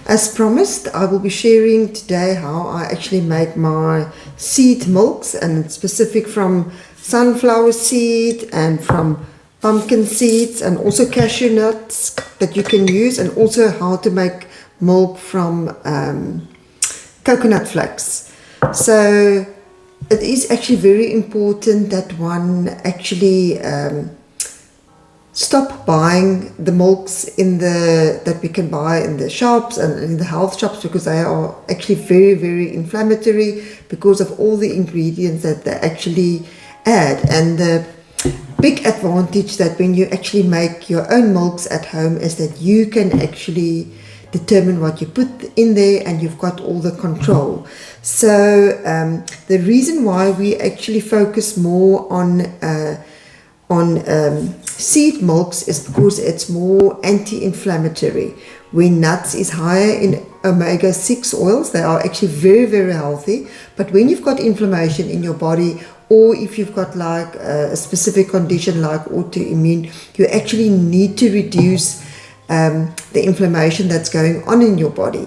As promised, I will be sharing today how I actually make my seed milks, and it's specific from sunflower seed and from pumpkin seeds and also cashew nuts that you can use, and also how to make milk from coconut flakes. So it is actually very important that one actually stop buying the milks that we can buy in the shops and in the health shops, because they are actually very, very inflammatory because of all the ingredients that they actually add. And the big advantage that when you actually make your own milks at home is that you can actually determine what you put in there, and you've got all the control. So the reason why we actually focus more on seed milks is because it's more anti-inflammatory. When nuts is higher in omega-6 oils, they are actually very, very healthy. But when you've got inflammation in your body, or if you've got like a specific condition like autoimmune, you actually need to reduce the inflammation that's going on in your body.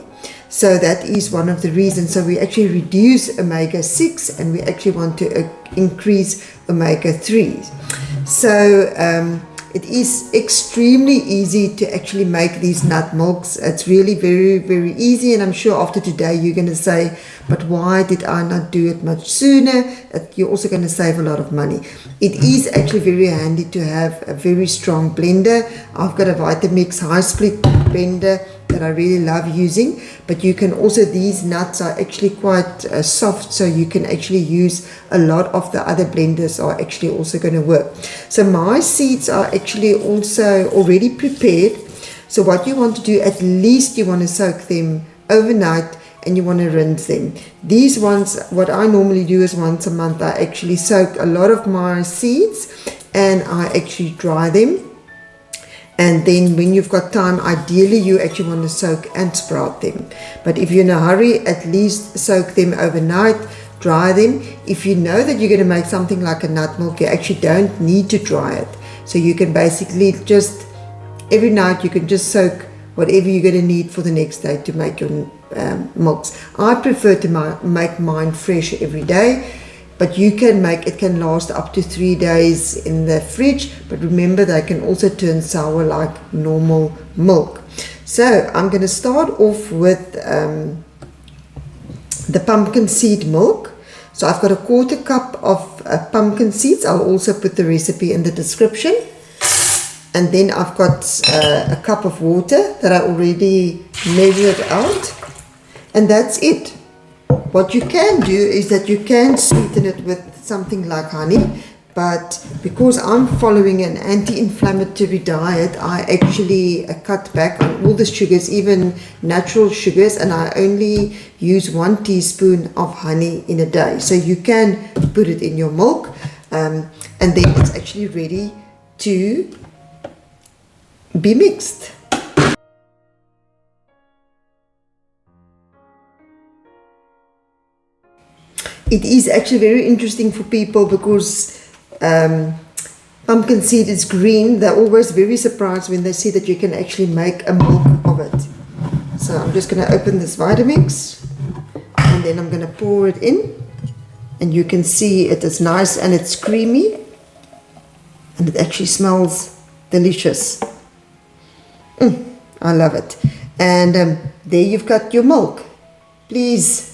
So that is one of the reasons. So we actually reduce omega-6, and we actually want to increase omega-3s. So it is extremely easy to actually make these nut milks. It's really very, very easy, and I'm sure after today you're going to say, but why did I not do it much sooner? You're also going to save a lot of money. It is actually very handy to have a very strong blender. I've got a Vitamix high split blender that I really love using, but you can also, these nuts are actually quite soft, so you can actually use a lot of the other blenders are actually also going to work. So my seeds are actually also already prepared. So what you want to do, at least you want to soak them overnight, and you want to rinse them. These ones, what I normally do is once a month I actually soak a lot of my seeds and I actually dry them. And then when you've got time, ideally you actually want to soak and sprout them. But if you're in a hurry, at least soak them overnight, dry them. If you know that you're going to make something like a nut milk, you actually don't need to dry it. So you can basically just, every night you can just soak whatever you're going to need for the next day to make your milks. I prefer to make mine fresh every day. But you can make, it can last up to 3 days in the fridge. But remember, they can also turn sour like normal milk. So I'm going to start off with the pumpkin seed milk. So I've got a 1/4 cup of pumpkin seeds. I'll also put the recipe in the description. And then I've got a cup of water that I already measured out. And that's it. What you can do is that you can sweeten it with something like honey, but because I'm following an anti-inflammatory diet, I actually cut back on all the sugars, even natural sugars, and I only use 1 teaspoon of honey in a day. So you can put it in your milk, and then it's actually ready to be mixed. It is actually very interesting for people because pumpkin seed is green. They're always very surprised when they see that you can actually make a milk of it. So I'm just going to open this Vitamix, and then I'm going to pour it in, and you can see it is nice and it's creamy, and it actually smells delicious. I love it. And there you've got your milk. Please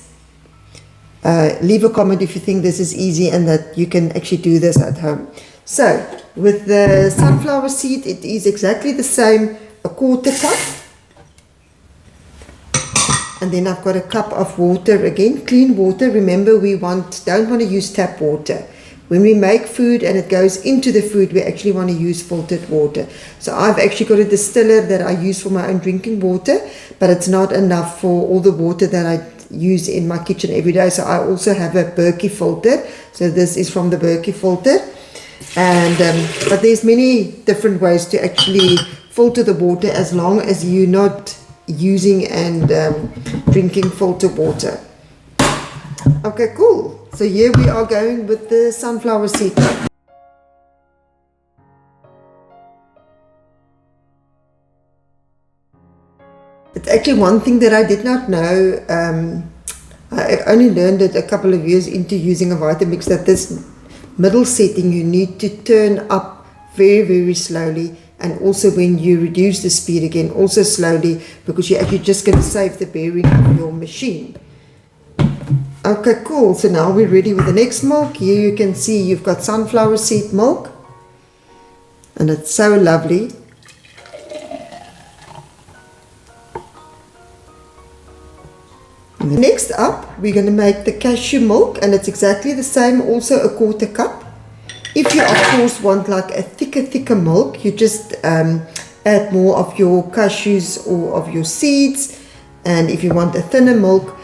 leave a comment if you think this is easy and that you can actually do this at home. So with the sunflower seed, it is exactly the same, a 1/4 cup. And then I've got a cup of water, again clean water. Remember, we don't want to use tap water. When we make food and it goes into the food, we actually want to use filtered water. So I've actually got a distiller that I use for my own drinking water, but it's not enough for all the water that I use in my kitchen every day. So I also have a Berkey filter. So this is from the Berkey filter. And but there's many different ways to actually filter the water, as long as you're not using and drinking filtered water. Okay, cool. So here we are going with the sunflower seed. It's actually one thing that I did not know. I only learned it a couple of years into using a Vitamix, that this middle setting you need to turn up very, very slowly, and also when you reduce the speed again, also slowly, because you're actually just going to save the bearing of your machine. Okay, cool. So now we're ready with the next milk. Here you can see you've got sunflower seed milk, and it's so lovely. Next up, we're going to make the cashew milk, and it's exactly the same, also a 1/4 cup. If you of course want like a thicker milk, you just add more of your cashews or of your seeds, and if you want a thinner milk,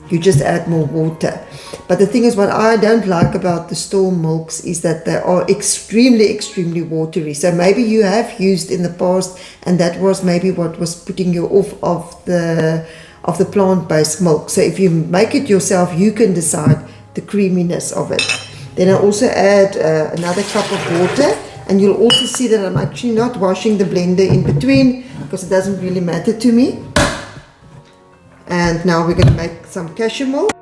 you just add more water. But the thing is, what I don't like about the store milks is that they are extremely watery. So maybe you have used in the past, and that was maybe what was putting you off of the plant-based milk. So if you make it yourself, you can decide the creaminess of it. Then I also add another cup of water, and you'll also see that I'm actually not washing the blender in between, because it doesn't really matter to me. And now we're going to make some cashew milk.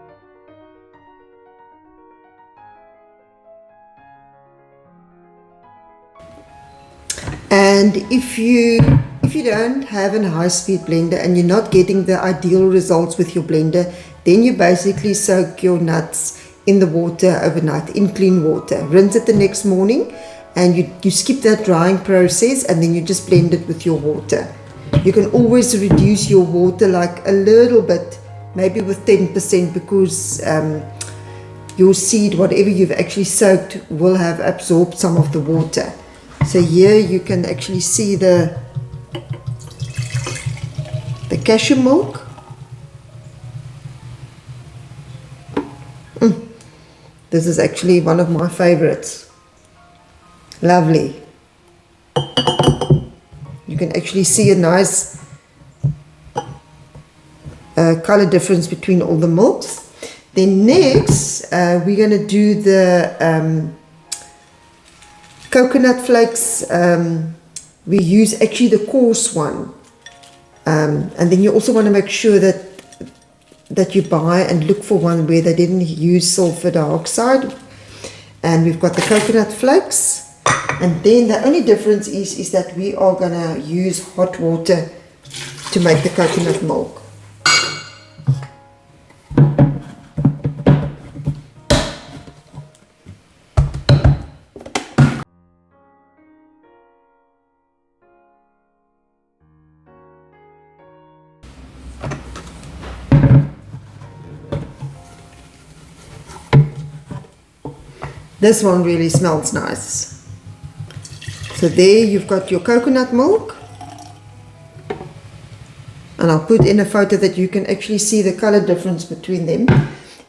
And if you don't have a high-speed blender and you're not getting the ideal results with your blender, then you basically soak your nuts in the water overnight, in clean water. Rinse it the next morning, and you skip that drying process, and then you just blend it with your water. You can always reduce your water like a little bit, maybe with 10%, because your seed, whatever you've actually soaked, will have absorbed some of the water. So here you can actually see the cashew milk. This is actually one of my favorites. Lovely. You can actually see a nice color difference between all the milks. Then next, we're going to do the coconut flakes. We use actually the coarse one. And then you also want to make sure that you buy and look for one where they didn't use sulfur dioxide. And we've got the coconut flakes. And then the only difference is that we are going to use hot water to make the coconut milk. This one really smells nice. So there you've got your coconut milk. And I'll put in a photo that you can actually see the color difference between them.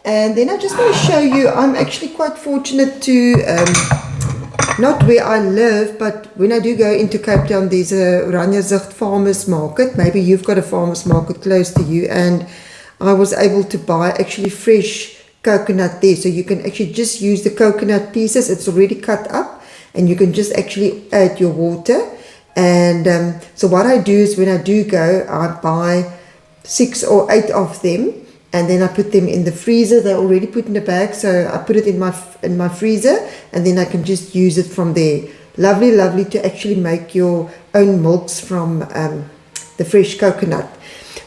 And then I just want to show you, I'm actually quite fortunate to, not where I live, but when I do go into Cape Town, there's a Oranjezicht farmers market. Maybe you've got a farmers market close to you. And I was able to buy actually fresh coconut there, so you can actually just use the coconut pieces. It's already cut up, and you can just actually add your water. And so what I do is, when I do go, I buy 6 or 8 of them, and then I put them in the freezer. They're already put in a bag, so I put it in my freezer, and then I can just use it from there. Lovely to actually make your own milks from the fresh coconut.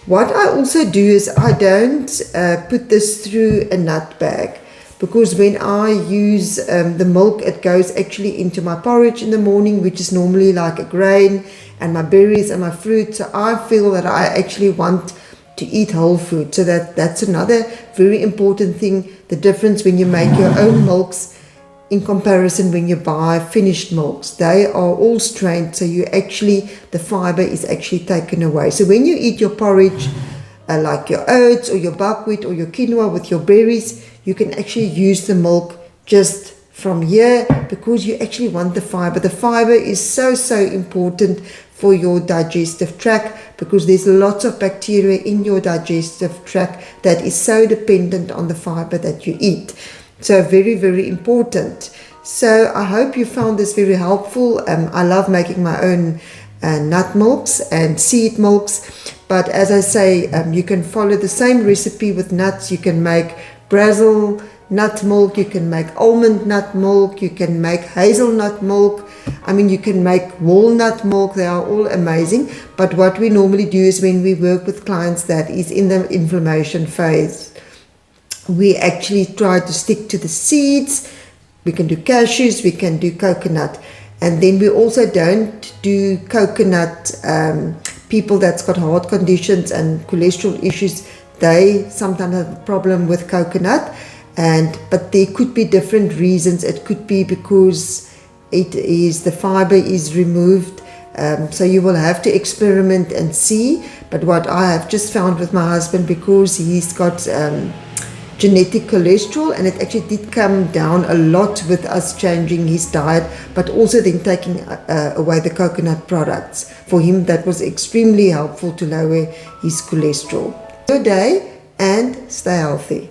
What I also do is, I don't put this through a nut bag, because when I use the milk, it goes actually into my porridge in the morning, which is normally like a grain, and my berries and my fruit. So I feel that I actually want to eat whole food. So that's another very important thing, the difference when you make your own milks in comparison when you buy finished milks. They are all strained, so the fiber is actually taken away. So when you eat your porridge, like your oats or your buckwheat or your quinoa with your berries, you can actually use the milk just from here, because you actually want the fiber. The fiber is so important for your digestive tract, because there's lots of bacteria in your digestive tract that is so dependent on the fiber that you eat. So very important. So I hope you found this very helpful. I love making my own nut milks and seed milks. But as I say, you can follow the same recipe with nuts. You can make Brazil nut milk, you can make almond nut milk, you can make hazelnut milk, I mean you can make walnut milk. They are all amazing. But what we normally do is when we work with clients that is in the inflammation phase, we actually try to stick to the seeds. We can do cashews, we can do coconut, and then we also don't do coconut. People that's got heart conditions and cholesterol issues, they sometimes have a problem with coconut, but there could be different reasons. It could be because the fiber is removed, so you will have to experiment and see. But what I have just found with my husband, because he's got genetic cholesterol, and it actually did come down a lot with us changing his diet, but also then taking away the coconut products. For him, that was extremely helpful to lower his cholesterol. Good day and stay healthy.